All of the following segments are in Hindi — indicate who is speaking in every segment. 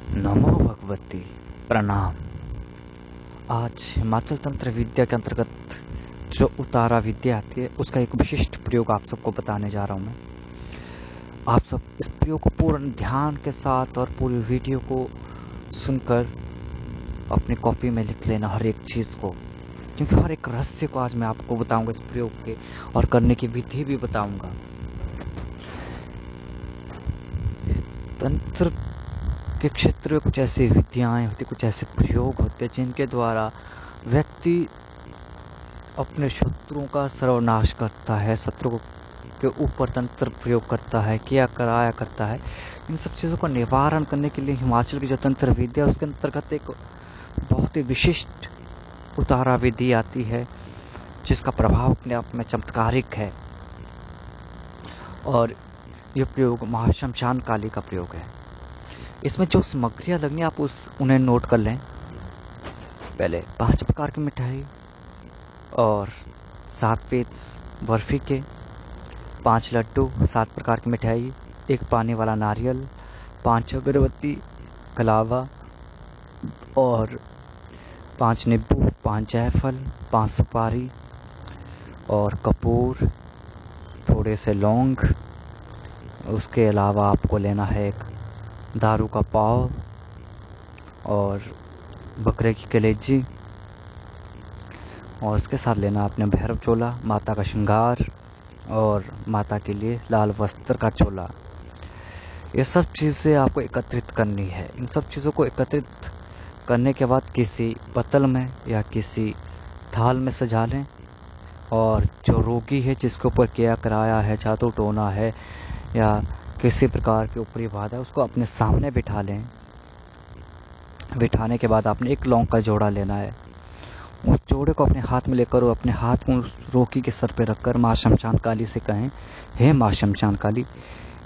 Speaker 1: नमो भगवती प्रणाम। आज हिमाचल तंत्र विद्या के अंतर्गत जो उतारा विद्या आती है उसका एक विशिष्ट प्रयोग आप सबको बताने जा रहा हूँ मैं। आप सब इस प्रयोग को पूर्ण ध्यान के साथ और पूरी वीडियो को सुनकर अपनी कॉपी में लिख लेना हर एक चीज़ को, क्योंकि हर एक रहस्य को आज मैं आपको बताऊंगा इस प्रयोग के, और करने की विधि भी बताऊंगा। तंत्र के क्षेत्र में कुछ ऐसी विद्याएं होती, कुछ ऐसे प्रयोग होते जिनके द्वारा व्यक्ति अपने शत्रुओं का सर्वनाश करता है, शत्रु के ऊपर तंत्र प्रयोग करता है, किया कराया करता है। इन सब चीज़ों का निवारण करने के लिए हिमाचल की जो तंत्र विद्या उसके अंतर्गत एक बहुत ही विशिष्ट उतारा विधि आती है जिसका प्रभाव अपने आप में चमत्कारिक है। और यह प्रयोग महाशमशान काली का प्रयोग है। इसमें जो सामग्रियाँ लगनी आप उन्हें नोट कर लें। पहले 5 प्रकार की मिठाई और 7 पीस बर्फी के, 5 लड्डू, 7 प्रकार की मिठाई, 1 पानी वाला नारियल, 5 अगरबत्ती, कलावा और 5 नींबू, 5 जायफल, 5 सुपारी और कपूर, थोड़े से लौंग। उसके अलावा आपको लेना है एक दारू का पाव और बकरे की कलेजी, और उसके साथ लेना आपने भैरव चोला, माता का श्रृंगार और माता के लिए लाल वस्त्र का चोला। ये सब चीज़ें आपको एकत्रित करनी है। इन सब चीज़ों को एकत्रित करने के बाद किसी पतल में या किसी थाल में सजा लें, और जो रोगी है जिसके ऊपर किया कराया है, जादू टोना है या किसी प्रकार की ऊपरी बाधा है, उसको अपने सामने बिठा लें। बिठाने के बाद आपने एक लौंग का जोड़ा लेना है। उस जोड़े को अपने हाथ में लेकर और अपने हाथ को उस रोगी के सर पे रखकर माँ शमशान काली से कहें, हे माँ शमशान काली,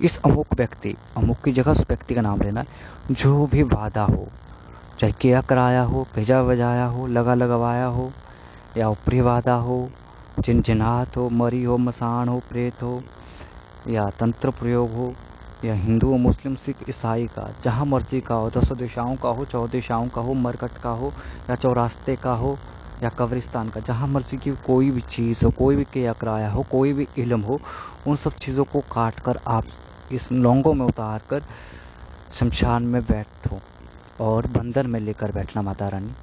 Speaker 1: इस अमुक की जगह उस व्यक्ति का नाम लेना है। जो भी बाधा हो, चाहे किया कराया हो, भेजा बजाया हो, लगा लगवाया हो या ऊपरी बाधा हो, जिनजिनात हो, मरी हो, मसान हो, प्रेत हो या तंत्र प्रयोग हो, या हिंदू हो, मुस्लिम, सिख, ईसाई का, जहाँ मर्जी का हो, 10 दिशाओं का हो, 14 दिशाओं का हो, मरकट का हो या चौरास्ते का हो या कब्रिस्तान का, जहाँ मर्जी की कोई भी चीज़ हो, कोई भी किया कराया हो, कोई भी इल्म हो, उन सब चीज़ों को काट कर आप इस लौंगों में उतार कर शमशान में बैठो और बंधन में लेकर बैठना माता रानी,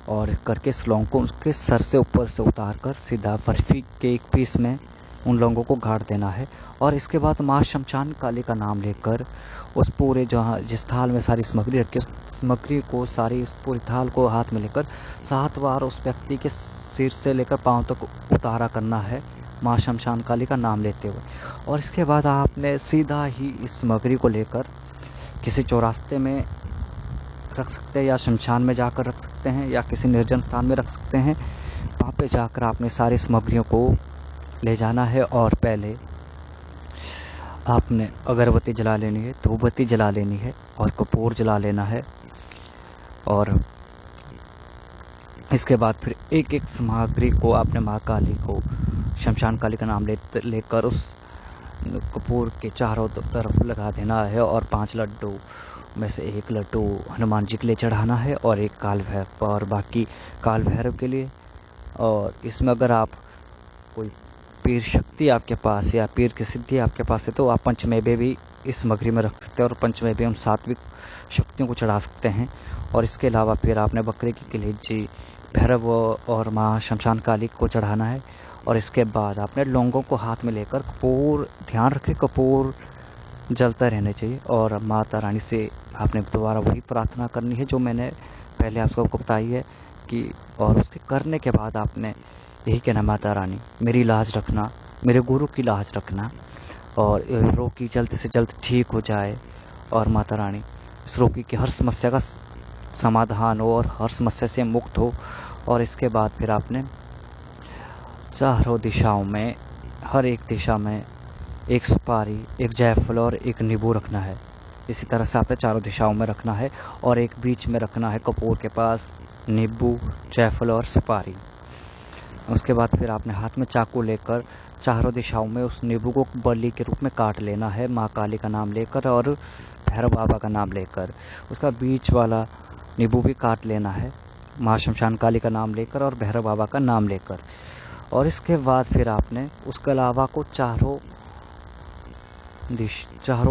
Speaker 1: और करके इस लौंग को उसके सर से ऊपर से उतार कर सीधा बर्फी के एक पीस में उन लोगों को गाड़ देना है। और इसके बाद माँ शमशान काली का नाम लेकर उस पूरे जिस थाल में सारी सामग्री रखी उस सामग्री को, सारी उस पूरी थाल को हाथ में लेकर 7 बार उस व्यक्ति के सिर से लेकर पांव तक उतारा करना है माँ शमशान काली का नाम लेते हुए। और इसके बाद आपने सीधा ही इस सामग्री को लेकर किसी चौरास्ते में रख सकते हैं या शमशान में जाकर रख सकते हैं या किसी निर्जन स्थान में रख सकते हैं। वहाँ पे जाकर आपने सारी सामग्रियों को ले जाना है, और पहले आपने अगरबत्ती जला लेनी है, धूपबत्ती जला लेनी है और कपूर जला लेना है। और इसके बाद फिर एक एक सामग्री को आपने माँ काली को, शमशान काली का नाम लेकर उस कपूर के चारों तरफ लगा देना है, और 5 लड्डू में से 1 लड्डू हनुमान जी के लिए चढ़ाना है और 1 काल भैरव और बाकी काल भैरव के लिए। और इसमें अगर आप कोई पीर शक्ति आपके पास या पीर की सिद्धि आपके पास है तो आप पंचमेवे भी इस सामग्री में रख सकते हैं, और पंचमेवे हम सात्विक शक्तियों को चढ़ा सकते हैं। और इसके अलावा फिर आपने बकरे की कलेजी, भैरव और माँ शमशान काली को चढ़ाना है। और इसके बाद आपने लौंगों को हाथ में लेकर कपूर, ध्यान रखें कपूर जलता रहना चाहिए, और माता रानी से आपने दोबारा वही प्रार्थना करनी है जो मैंने पहले आप सबको बताई है कि, और उसके करने के बाद आपने यही कहना, माता रानी मेरी लाज रखना, मेरे गुरु की लाज रखना, और रोगी जल्द से जल्द ठीक हो जाए, और माता रानी इस रोगी की हर समस्या का समाधान हो और हर समस्या से मुक्त हो। और इसके बाद फिर आपने चारों दिशाओं में, हर एक दिशा में 1 सुपारी, 1 जायफल और 1 नींबू रखना है। इसी तरह से आपने चारों दिशाओं में रखना है, और एक बीच में रखना है कपूर के पास नींबू, जायफल और सुपारी। उसके बाद फिर आपने हाथ में चाकू लेकर चारों दिशाओं में उस नींबू को बलि के रूप में काट लेना है माँ काली का नाम लेकर, और भैरव बाबा का नाम लेकर, उसका बीच वाला नींबू भी काट लेना है माँ शमशान काली का नाम लेकर और भैरव बाबा का नाम लेकर। और इसके बाद फिर आपने उस कलावा को चारों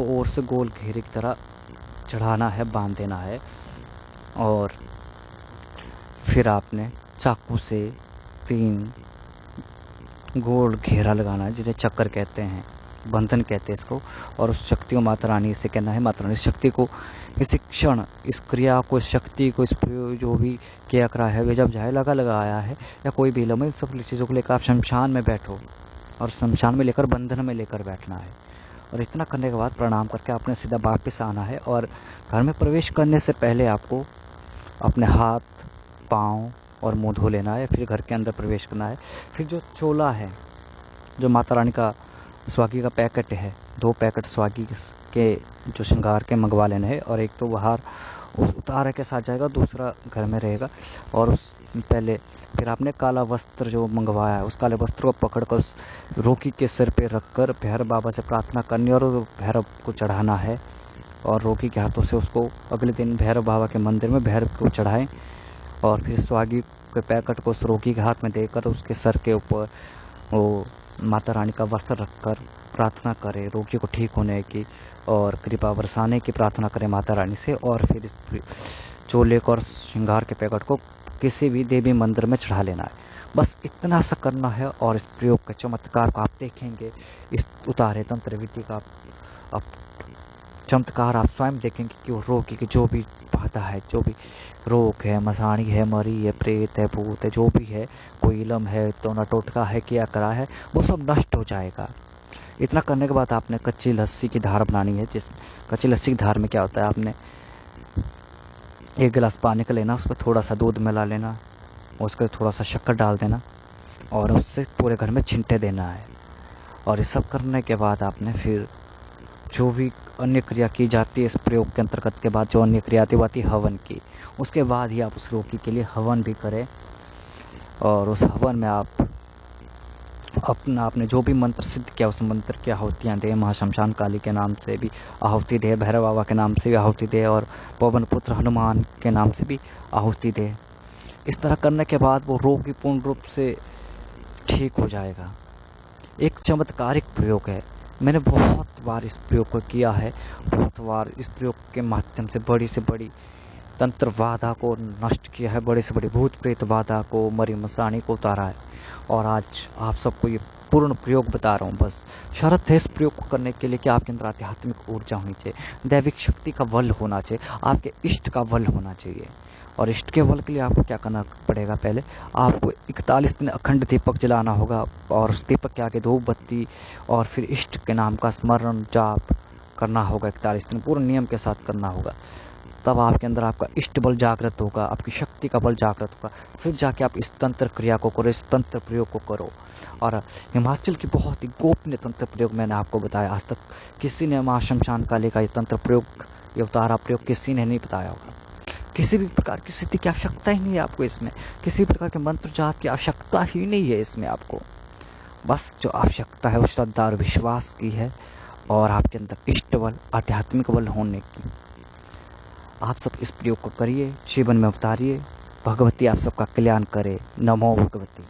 Speaker 1: ओर से गोल घेरे की तरह चढ़ाना है, बांध देना है। और फिर आपने चाकू से 3 गोल घेरा लगाना है, जिन्हें चक्कर कहते हैं, बंधन कहते हैं इसको। और उस शक्ति को माता रानी से कहना है, माता रानी इस शक्ति को, इस क्षण, इस क्रिया को, इस शक्ति को, इस प्रयोग जो भी किया करा है, वे जब जाए लगाया है या कोई भी लम्हे, सब चीज़ों को लेकर आप शमशान में बैठो और शमशान में लेकर बंधन में लेकर बैठना है। और इतना करने के बाद प्रणाम करके आपने सीधा वापस आना है। और घर में प्रवेश करने से पहले आपको अपने हाथ, पाँव और मुंह धो लेना है, फिर घर के अंदर प्रवेश करना है। फिर जो चोला है, जो माता रानी का स्वागी का पैकेट है, 2 पैकेट स्वागी के जो श्रृंगार के मंगवा लेने हैं। और एक तो बाहर उस उतारे के साथ जाएगा, दूसरा घर में रहेगा। और उस पहले फिर आपने काला वस्त्र जो मंगवाया है, उस काले वस्त्र को पकड़कर उस रोगी के सिर पे रखकर भैरव बाबा से प्रार्थना करनी और भैरव को चढ़ाना है। और रोगी के हाथों से उसको अगले दिन भैरव बाबा के मंदिर में भैरव को चढ़ाएं। और फिर स्वागी के पैकेट को उस रोगी के हाथ में देकर उसके सर के ऊपर वो माता रानी का वस्त्र रखकर प्रार्थना करें रोगी को ठीक होने की और कृपा बरसाने की प्रार्थना करें माता रानी से। और फिर इस चोले को और श्रृंगार के पैकेट को किसी भी देवी मंदिर में चढ़ा लेना है। बस इतना सा करना है और इस प्रयोग के चमत्कार को आप देखेंगे। इस उतारे तंत्र विधि का आप चमत्कार आप स्वयं देखेंगे कि वो रोगी की जो भी बाधा है, जो भी रोग है, मसाणी है, मरी है, प्रेत है, भूत है, जो भी है, कोई इलम है, टोना टोटका है, किया करा है, वो सब नष्ट हो जाएगा। इतना करने के बाद आपने कच्ची लस्सी की धार बनानी है। जिस कच्ची लस्सी की धार में क्या होता है, आपने 1 गिलास पानी का लेना, उसमें थोड़ा सा दूध मिला लेना, उसको थोड़ा सा शक्कर डाल देना और उससे पूरे घर में छिंटे देना है। और ये सब करने के बाद आपने फिर जो भी अन्य क्रिया की जाती है इस प्रयोग के अंतर्गत के बाद, जो अन्य क्रिया आती है हवन की, उसके बाद ही आप उस रोगी के लिए हवन भी करें। और उस हवन में आप आपने जो भी मंत्र सिद्ध किया उस मंत्र की आहुतियाँ दें। माँ शमशान काली के नाम से भी आहुति दे, भैरव बाबा के नाम से भी आहुति दे और पवन पुत्र हनुमान के नाम से भी आहुति दे। इस तरह करने के बाद वो रोगी पूर्ण रूप से ठीक हो जाएगा। एक चमत्कारिक प्रयोग है। मैंने बहुत बार इस प्रयोग को किया है, बहुत बार इस प्रयोग के माध्यम से बड़ी तंत्र बाधा को नष्ट किया है, बड़ी से बड़ी भूत प्रेत बाधा को, मरी मसाणी को उतारा है। और आज आप सबको ये पूर्ण प्रयोग बता रहा हूँ। बस शर्त है इस प्रयोग को करने के लिए कि आपके अंदर आध्यात्मिक ऊर्जा होनी चाहिए, दैविक शक्ति का बल होना चाहिए, आपके इष्ट का बल होना चाहिए। और इष्ट के बल के लिए आपको क्या करना पड़ेगा, पहले आपको 41 दिन अखंड दीपक जलाना होगा और उस दीपक के आगे धूप बत्ती और फिर इष्ट के नाम का स्मरण जाप करना होगा। 41 दिन पूर्ण नियम के साथ करना होगा। तब आपके अंदर आपका इष्ट बल जागृत होगा, आपकी शक्ति का बल जागृत होगा। फिर जाके आप इस तंत्र क्रिया को करो, इस तंत्र प्रयोग को करो। और हिमाचल की बहुत ही गोपनीय तंत्र प्रयोग मैंने आपको बताया। आज तक किसी ने माँ शमशान काली का ये तंत्र प्रयोग, ये उतारा प्रयोग किसी ने नहीं बताया होगा। किसी भी प्रकार की सिद्धि की आवश्यकता ही नहीं है आपको इसमें, किसी प्रकार के मंत्र जाप की आवश्यकता ही नहीं है इसमें आपको। बस जो आवश्यकता है वो श्रद्धा और विश्वास की है और आपके अंदर इष्ट बल, आध्यात्मिक बल होने की। आप सब इस प्रयोग को करिए, जीवन में उतारिए। भगवती आप सबका कल्याण करे। नमो भगवती।